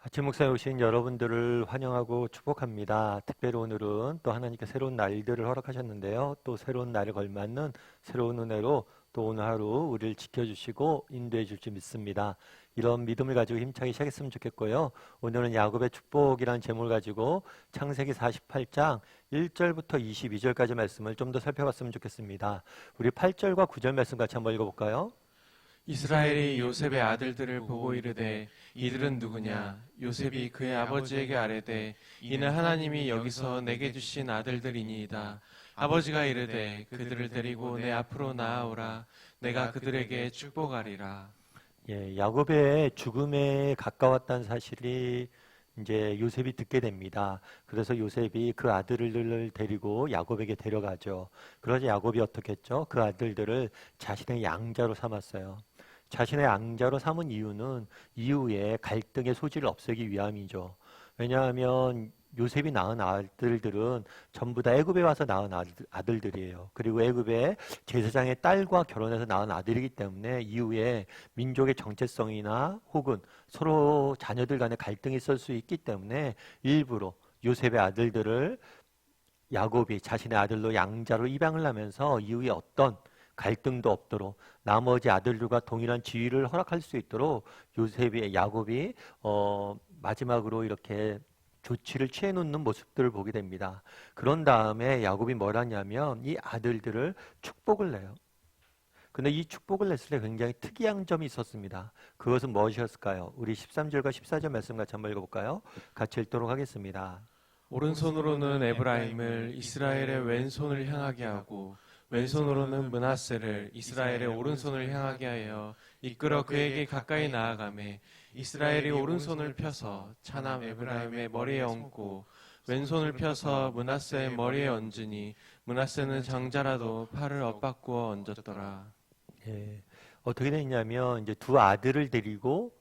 아침 목사에 오신 여러분들을 환영하고 축복합니다. 특별히 오늘은 또 하나님께 새로운 날들을 허락하셨는데요. 또 새로운 날에 걸맞는 새로운 은혜로 또 오늘 하루 우리를 지켜주시고 인도해 줄 줄 믿습니다. 이런 믿음을 가지고 힘차게 시작했으면 좋겠고요. 오늘은 야곱의 축복이라는 제목을 가지고 창세기 48장 1절부터 22절까지 말씀을 좀 더 살펴봤으면 좋겠습니다. 우리 8절과 9절 말씀 같이 한번 읽어볼까요? 이스라엘이 요셉의 아들들을 보고 이르되 이들은 누구냐? 요셉이 그의 아버지에게 아뢰되 이는 하나님이 여기서 내게 주신 아들들이니이다. 아버지가 이르되 그들을 데리고 내 앞으로 나아오라. 내가 그들에게 축복하리라. 야곱의 죽음에 가까웠다는 사실이 이제 요셉이 듣게 됩니다. 그래서 요셉이 그 아들들을 데리고 야곱에게 데려가죠. 그러자 야곱이 어떻게 했죠? 그 아들들을 자신의 양자로 삼았어요. 자신의 양자로 삼은 이유는 이후에 갈등의 소지를 없애기 위함이죠. 왜냐하면 요셉이 낳은 아들들은 전부 다 애굽에 와서 낳은 아들들이에요. 그리고 애굽의 제사장의 딸과 결혼해서 낳은 아들이기 때문에 이후에 민족의 정체성이나 혹은 서로 자녀들 간의 갈등이 있을 수 있기 때문에 일부러 요셉의 아들들을 야곱이 자신의 아들로 양자로 입양을 하면서 이후에 어떤 갈등도 없도록 나머지 아들들과 동일한 지위를 허락할 수 있도록 야곱이 마지막으로 이렇게 조치를 취해 놓는 모습들을 보게 됩니다. 그런 다음에 야곱이 뭘 하냐면 이 아들들을 축복을 내요. 근데 이 축복을 냈을 때 굉장히 특이한 점이 있었습니다. 그것은 무엇이었을까요? 우리 13절과 14절 말씀 같이 한번 읽어볼까요? 같이 읽도록 하겠습니다. 오른손으로는 에브라임을 이스라엘의 왼손을 향하게 하고 왼손으로는 므낫세를 이스라엘의 오른손을 향하게 하여 이끌어 그에게 가까이 나아가매 이스라엘이 오른손을 펴서 차남 에브라임의 머리에 얹고 왼손을 펴서 므낫세의 머리에 얹으니 므낫세는 장자라도 팔을 엇바꾸어 얹었더라. 어떻게 됐냐면 이제 두 아들을 데리고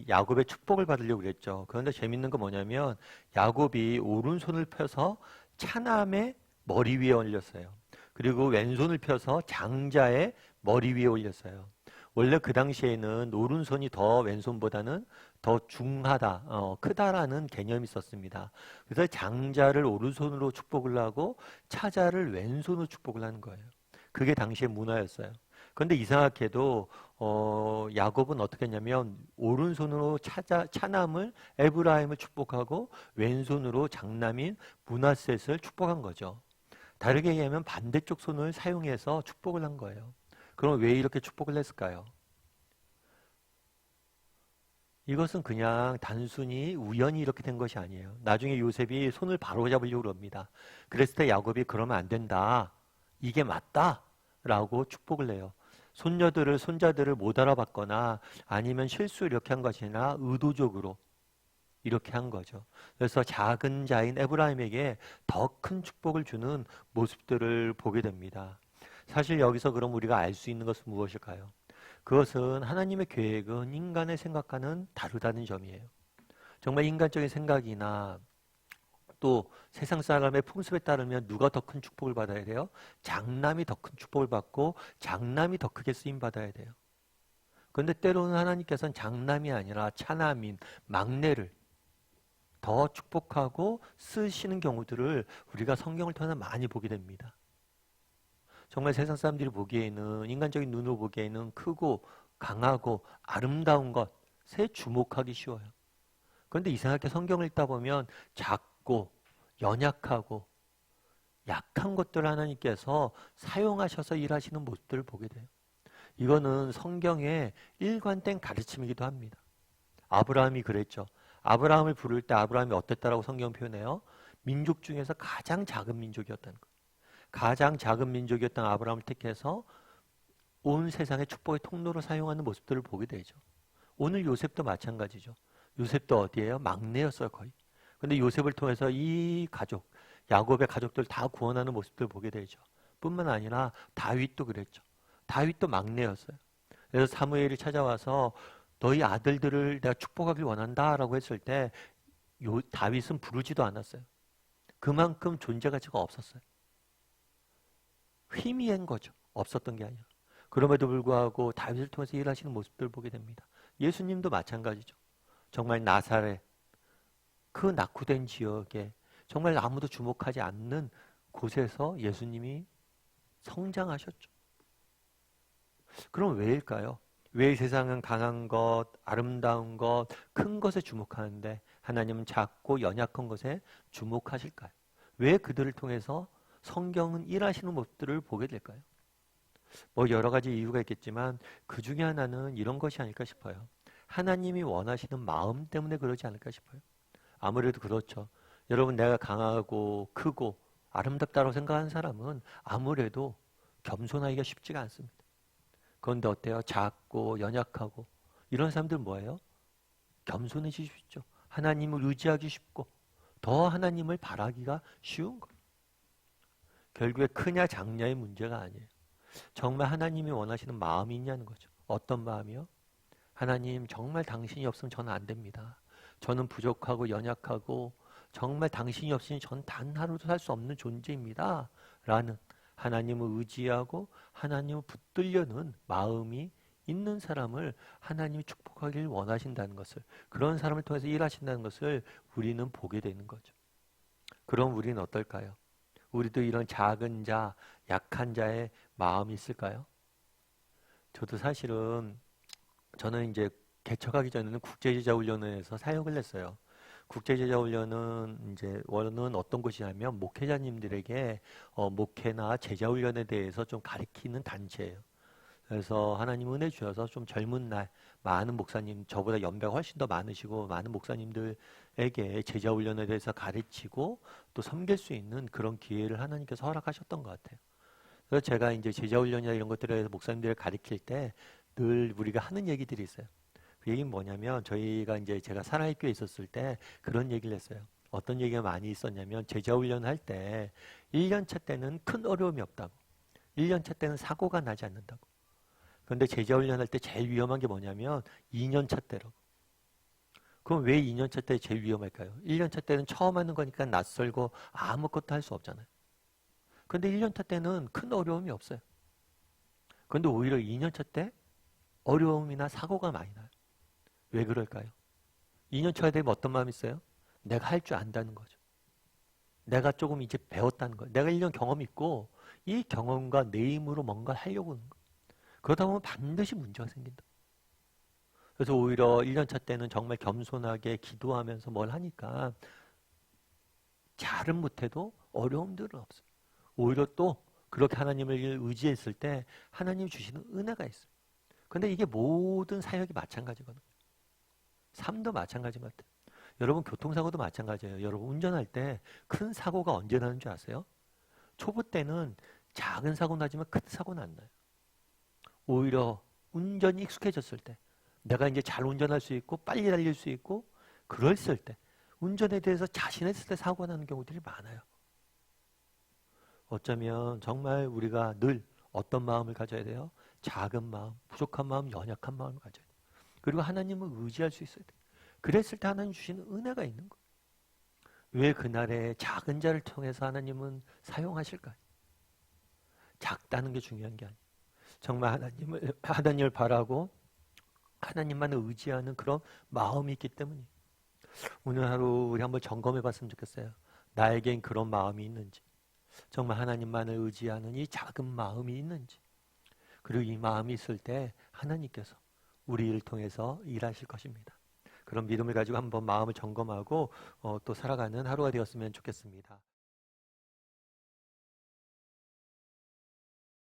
야곱의 축복을 받으려고 그랬죠. 그런데 재밌는 건 뭐냐면 야곱이 오른손을 펴서 차남의 머리 위에 올렸어요. 그리고 왼손을 펴서 장자의 머리 위에 올렸어요. 원래 그 당시에는 오른손이 더 왼손보다는 더 중하다, 크다라는 개념이 있었습니다. 그래서 장자를 오른손으로 축복을 하고 차자를 왼손으로 축복을 하는 거예요. 그게 당시의 문화였어요. 그런데 이상하게도 야곱은 어떻게 했냐면 오른손으로 차남을 에브라임을 축복하고 왼손으로 장남인 므낫셋을 축복한 거죠. 다르게 얘기하면 반대쪽 손을 사용해서 축복을 한 거예요. 그럼 왜 이렇게 축복을 했을까요? 이것은 그냥 단순히 우연히 이렇게 된 것이 아니에요. 나중에 요셉이 손을 바로 잡으려고 합니다. 그랬을 때 야곱이 그러면 안 된다. 이게 맞다. 라고 축복을 해요. 손자들을 못 알아봤거나 아니면 실수 이렇게 한 것이 아니라 의도적으로 이렇게 한 거죠. 그래서 작은 자인 에브라임에게 더 큰 축복을 주는 모습들을 보게 됩니다. 사실 여기서 그럼 우리가 알 수 있는 것은 무엇일까요? 그것은 하나님의 계획은 인간의 생각과는 다르다는 점이에요. 정말 인간적인 생각이나 또 세상 사람의 풍습에 따르면 누가 더 큰 축복을 받아야 돼요? 장남이 더 큰 축복을 받고 장남이 더 크게 쓰임 받아야 돼요. 그런데 때로는 하나님께서는 장남이 아니라 차남인 막내를 더 축복하고 쓰시는 경우들을 우리가 성경을 통해 많이 보게 됩니다. 정말 세상 사람들이 보기에는 인간적인 눈으로 보기에는 크고 강하고 아름다운 것에 주목하기 쉬워요. 그런데 이상하게 성경을 읽다 보면 작고 연약하고 약한 것들을 하나님께서 사용하셔서 일하시는 모습들을 보게 돼요. 이거는 성경의 일관된 가르침이기도 합니다. 아브라함이 그랬죠. 아브라함을 부를 때 아브라함이 어땠다라고 성경 표현해요? 민족 중에서 가장 작은 민족이었다는 거예요. 가장 작은 민족이었던 아브라함을 택해서 온 세상의 축복의 통로로 사용하는 모습들을 보게 되죠. 오늘 요셉도 마찬가지죠. 요셉도 어디예요? 막내였어요, 거의. 근데 요셉을 통해서 이 가족, 야곱의 가족들 다 구원하는 모습들을 보게 되죠. 뿐만 아니라 다윗도 그랬죠. 다윗도 막내였어요. 그래서 사무엘이 찾아와서 너희 아들들을 내가 축복하길 원한다라고 했을 때 다윗은 부르지도 않았어요. 그만큼 존재 가치가 없었어요. 희미한 거죠. 없었던 게 아니라. 그럼에도 불구하고 다윗을 통해서 일하시는 모습들을 보게 됩니다. 예수님도 마찬가지죠. 정말 나사렛 그 낙후된 지역에 정말 아무도 주목하지 않는 곳에서 예수님이 성장하셨죠. 그럼 왜일까요? 왜 세상은 강한 것, 아름다운 것, 큰 것에 주목하는데 하나님은 작고 연약한 것에 주목하실까요? 왜 그들을 통해서 성경은 일하시는 모습들을 보게 될까요? 뭐 여러 가지 이유가 있겠지만 그 중에 하나는 이런 것이 아닐까 싶어요. 하나님이 원하시는 마음 때문에 그러지 않을까 싶어요. 아무래도 그렇죠. 여러분, 내가 강하고 크고 아름답다고 생각하는 사람은 아무래도 겸손하기가 쉽지가 않습니다. 그런데 어때요? 작고 연약하고 이런 사람들 뭐예요? 겸손해지십시오. 하나님을 의지하기 쉽고 더 하나님을 바라기가 쉬운 거예요. 결국에 크냐 작냐의 문제가 아니에요. 정말 하나님이 원하시는 마음이 있냐는 거죠. 어떤 마음이요? 하나님, 정말 당신이 없으면 저는 안 됩니다. 저는 부족하고 연약하고 정말 당신이 없으니 전 단 하루도 살 수 없는 존재입니다. 라는 하나님을 의지하고 하나님을 붙들려는 마음이 있는 사람을 하나님이 축복하기를 원하신다는 것을, 그런 사람을 통해서 일하신다는 것을 우리는 보게 되는 거죠. 그럼 우리는 어떨까요? 우리도 이런 작은 자, 약한 자의 마음이 있을까요? 저도 사실은 저는 이제 개척하기 전에는 국제제자훈련원에서 사역을 했어요. 국제제자훈련은 이제 원은 어떤 곳이냐면 목회자님들에게 목회나 제자훈련에 대해서 좀 가르치는 단체예요. 그래서 하나님 은혜 주셔서 좀 젊은 날 많은 목사님, 저보다 연배가 훨씬 더 많으시고 많은 목사님들에게 제자훈련에 대해서 가르치고 또 섬길 수 있는 그런 기회를 하나님께서 허락하셨던 것 같아요. 그래서 제가 이제 제자훈련이나 이런 것들에 대해서 목사님들을 가르칠 때 늘 우리가 하는 얘기들이 있어요. 그 얘기는 뭐냐면 저희가 이제 제가 사랑의교회에 있었을 때 그런 얘기를 했어요. 어떤 얘기가 많이 있었냐면 제자훈련 할 때 1년차 때는 큰 어려움이 없다고. 1년차 때는 사고가 나지 않는다고. 그런데 제자훈련 할 때 제일 위험한 게 뭐냐면 2년차 때라고. 그럼 왜 2년차 때 제일 위험할까요? 1년차 때는 처음 하는 거니까 낯설고 아무것도 할 수 없잖아요. 그런데 1년차 때는 큰 어려움이 없어요. 그런데 오히려 2년차 때 어려움이나 사고가 많이 나요. 왜 그럴까요? 2년차가 되면 어떤 마음이 있어요? 내가 할 줄 안다는 거죠. 내가 조금 이제 배웠다는 거예요. 내가 1년 경험이 있고 이 경험과 내 힘으로 뭔가를 하려고 하는 거예요. 그러다 보면 반드시 문제가 생긴다. 그래서 오히려 1년차 때는 정말 겸손하게 기도하면서 뭘 하니까 잘은 못해도 어려움들은 없어요. 오히려 또 그렇게 하나님을 의지했을 때 하나님이 주시는 은혜가 있어요. 근데 이게 모든 사역이 마찬가지거든요. 삶도 마찬가지인 것 같아요. 여러분, 교통사고도 마찬가지예요. 여러분, 운전할 때 큰 사고가 언제 나는 줄 아세요? 초보 때는 작은 사고 나지만 큰 사고는 안 나요. 오히려 운전이 익숙해졌을 때, 내가 이제 잘 운전할 수 있고 빨리 달릴 수 있고 그랬을 때, 운전에 대해서 자신했을 때 사고가 나는 경우들이 많아요. 어쩌면 정말 우리가 늘 어떤 마음을 가져야 돼요? 작은 마음, 부족한 마음, 연약한 마음을 가져야 돼요. 그리고 하나님을 의지할 수 있어야 돼요. 그랬을 때 하나님 주시는 은혜가 있는 거예요. 왜 그날의 작은 자를 통해서 하나님은 사용하실까요? 작다는 게 중요한 게 아니에요. 정말 하나님을 바라고 하나님만을 의지하는 그런 마음이 있기 때문이에요. 오늘 하루 우리 한번 점검해 봤으면 좋겠어요. 나에겐 그런 마음이 있는지, 정말 하나님만을 의지하는 이 작은 마음이 있는지, 그리고 이 마음이 있을 때 하나님께서 우리를 통해서 일하실 것입니다. 그런 믿음을 가지고 한번 마음을 점검하고 또 살아가는 하루가 되었으면 좋겠습니다.